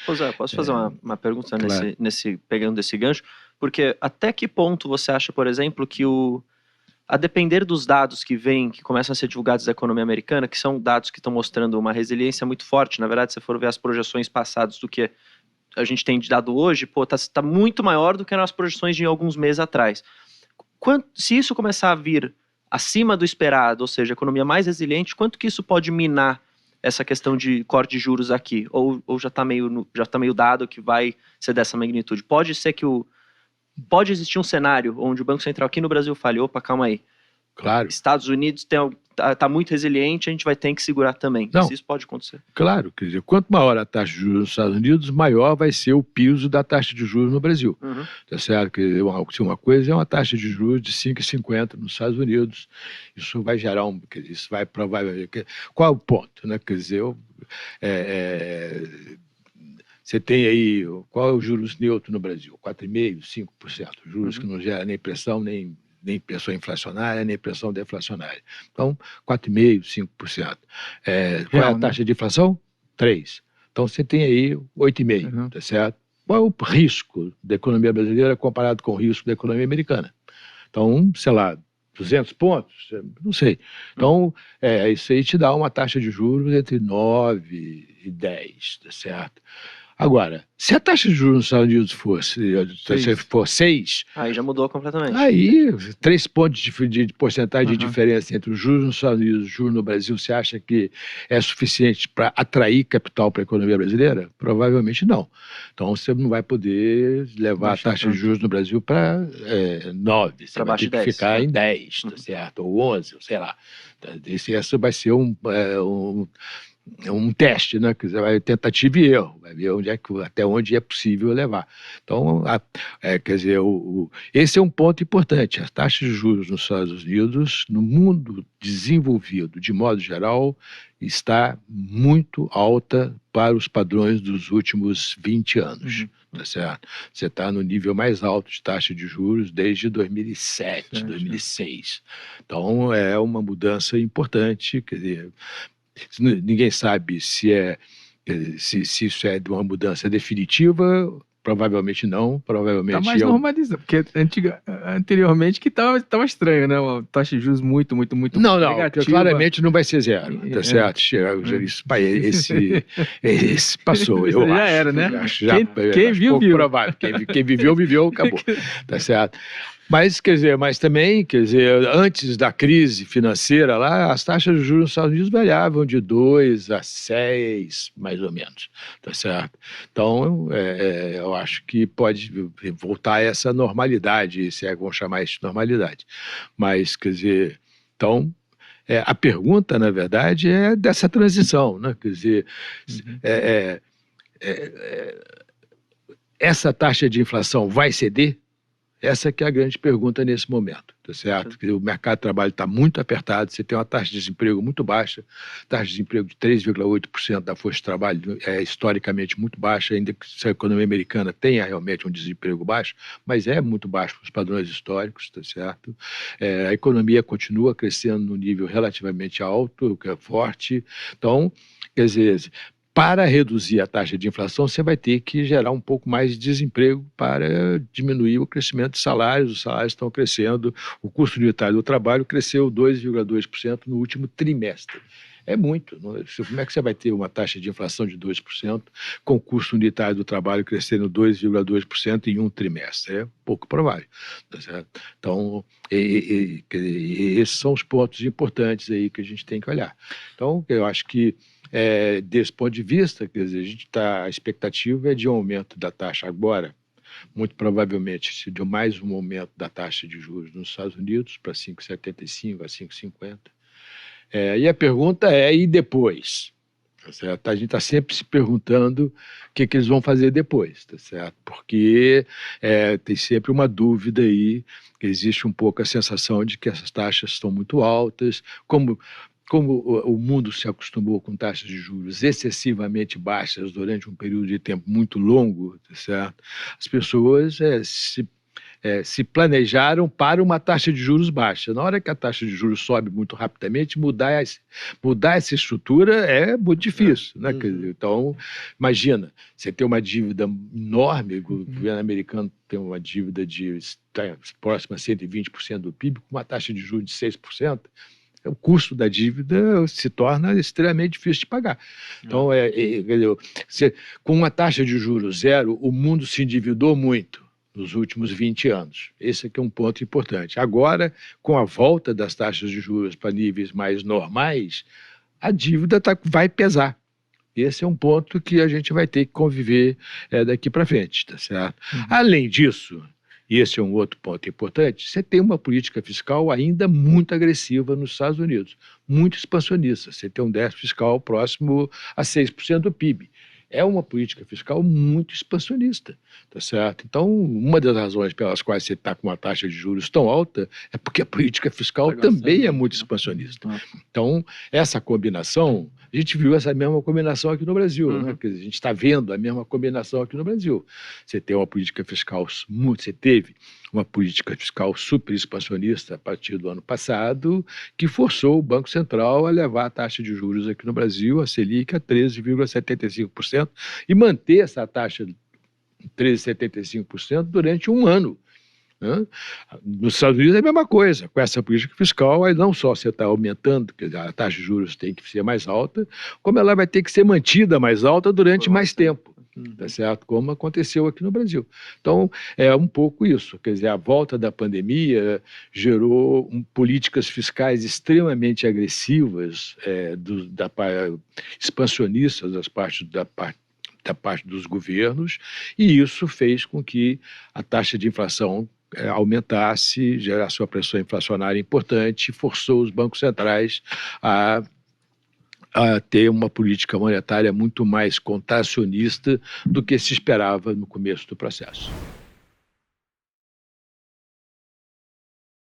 Ô Zé, posso fazer uma pergunta Claro. pegando esse gancho? Porque até que ponto você acha, por exemplo, que a depender dos dados que vêm, que começam a ser divulgados da economia americana, que são dados que estão mostrando uma resiliência muito forte, na verdade, se você for ver as projeções passadas do que a gente tem de dado hoje, pô, tá muito maior do que as projeções de alguns meses atrás. Se isso começar a vir acima do esperado, ou seja, economia mais resiliente, quanto que isso pode minar essa questão de corte de juros aqui? Ou já tá meio dado que vai ser dessa magnitude? Pode ser que pode existir um cenário onde o Banco Central aqui no Brasil fale, opa, calma aí, Claro. Estados Unidos tá muito resiliente, a gente vai ter que segurar também. Não. Se isso pode acontecer. Claro, quer dizer, quanto maior a taxa de juros nos Estados Unidos, maior vai ser o piso da taxa de juros no Brasil. Uhum. Tá certo? Quer dizer, uma coisa é uma taxa de juros de 5,50 nos Estados Unidos. Isso vai gerar isso vai provavelmente. Qual é o ponto, né? Quer dizer, você tem aí, qual é o juros neutro no Brasil? 4,5%, 5%. Juros que não gera nem pressão, nem pressão inflacionária, nem pressão deflacionária. Então, 4,5%, 5%. Qual é a taxa de inflação? 3%. Então, você tem aí 8,5%, tá certo? Qual é o risco da economia brasileira comparado com o risco da economia americana? Então, sei lá, 200 pontos? Não sei. Então, isso aí te dá uma taxa de juros entre 9 e 10, tá certo? Agora, se a taxa de juros nos Estados Unidos for 6, aí já mudou completamente. Aí, 3 pontos de porcentagem de diferença entre os juros nos Estados Unidos e os juros no Brasil, você acha que é suficiente para atrair capital para a economia brasileira? Provavelmente não. Então, você não vai poder levar a taxa de juros no Brasil para 9. Você vai ter que ficar em 10, tá certo? Ou 11, sei lá. Esse vai ser um teste, né? Quer dizer, vai tentativa e erro, vai ver até onde é possível levar. Então, quer dizer, esse é um ponto importante. As taxas de juros nos Estados Unidos, no mundo desenvolvido, de modo geral, está muito alta para os padrões dos últimos 20 anos. Tá certo? Você está no nível mais alto de taxa de juros desde 2007, 2006. Então, é uma mudança importante, quer dizer, ninguém sabe se isso é de uma mudança definitiva. Provavelmente não, provavelmente... Tá mais normalizado, porque anteriormente que tava estranho, né? Uma taxa de juros muito negativa. Claramente não vai ser zero, tá certo? Esse passou, eu acho. Já era, né? Quem viu, viu. Provável. Quem viveu, viveu, acabou, tá certo? Mas também, antes da crise financeira lá, as taxas de juros nos Estados Unidos variavam de 2 a 6, mais ou menos, tá certo? Então, eu acho que pode voltar a essa normalidade, se é que vamos chamar isso de normalidade. Mas, então, a pergunta, na verdade, é dessa transição, né? Quer dizer, essa taxa de inflação vai ceder? Essa que é a grande pergunta nesse momento, tá certo? O mercado de trabalho está muito apertado, você tem uma taxa de desemprego muito baixa, taxa de desemprego de 3,8% da força de trabalho é historicamente muito baixa, ainda que a economia americana tenha realmente um desemprego baixo, mas é muito baixo para os padrões históricos, tá certo? A economia continua crescendo num nível relativamente alto, o que é forte. Então, quer dizer, para reduzir a taxa de inflação, você vai ter que gerar um pouco mais de desemprego para diminuir o crescimento de salários. Os salários estão crescendo, o custo unitário do trabalho cresceu 2,2% no último trimestre. É muito. Como é que você vai ter uma taxa de inflação de 2% com o custo unitário do trabalho crescendo 2,2% em um trimestre? É pouco provável. Tá certo? Então, esses são os pontos importantes aí que a gente tem que olhar. Então, eu acho que desse ponto de vista, quer dizer, a expectativa é de um aumento da taxa agora, muito provavelmente de mais um aumento da taxa de juros nos Estados Unidos para 5,75 a 5,50. E a pergunta e depois? Tá certo? A gente está sempre se perguntando o que eles vão fazer depois, tá certo? Porque tem sempre uma dúvida aí, que existe um pouco a sensação de que essas taxas estão muito altas, como o mundo se acostumou com taxas de juros excessivamente baixas durante um período de tempo muito longo, tá certo? As pessoas se planejaram para uma taxa de juros baixa. Na hora que a taxa de juros sobe muito rapidamente, mudar essa estrutura é muito difícil, né? Quer dizer, então, imagina, você tem uma dívida enorme, o governo americano tem uma dívida próxima a 120% do PIB, com uma taxa de juros de 6%, o custo da dívida se torna extremamente difícil de pagar. Então, com uma taxa de juros zero, o mundo se endividou muito nos últimos 20 anos. Esse aqui é um ponto importante. Agora, com a volta das taxas de juros para níveis mais normais, a dívida vai pesar. Esse é um ponto que a gente vai ter que conviver daqui para frente, tá certo? Além disso, e esse é um outro ponto importante, você tem uma política fiscal ainda muito agressiva nos Estados Unidos, muito expansionista. Você tem um déficit fiscal próximo a 6% do PIB. É uma política fiscal muito expansionista, tá certo? Então, uma das razões pelas quais você está com uma taxa de juros tão alta é porque a política fiscal também é muito expansionista. Então, essa combinação, a gente viu essa mesma combinação aqui no Brasil, né? Quer dizer, a gente está vendo a mesma combinação aqui no Brasil. Você teve uma política fiscal super expansionista a partir do ano passado, que forçou o Banco Central a levar a taxa de juros aqui no Brasil, a Selic, a 13,75%, e manter essa taxa de 13,75% durante um ano. Né? Nos Estados Unidos é a mesma coisa, com essa política fiscal, aí não só você está aumentando, porque a taxa de juros tem que ser mais alta, como ela vai ter que ser mantida mais alta durante mais tempo. Tá certo? Como aconteceu aqui no Brasil. Então, é um pouco isso. Quer dizer, a volta da pandemia gerou políticas fiscais extremamente agressivas, expansionistas da parte dos governos, e isso fez com que a taxa de inflação aumentasse, gerasse uma pressão inflacionária importante, e forçou os bancos centrais a ter uma política monetária muito mais contracionista do que se esperava no começo do processo.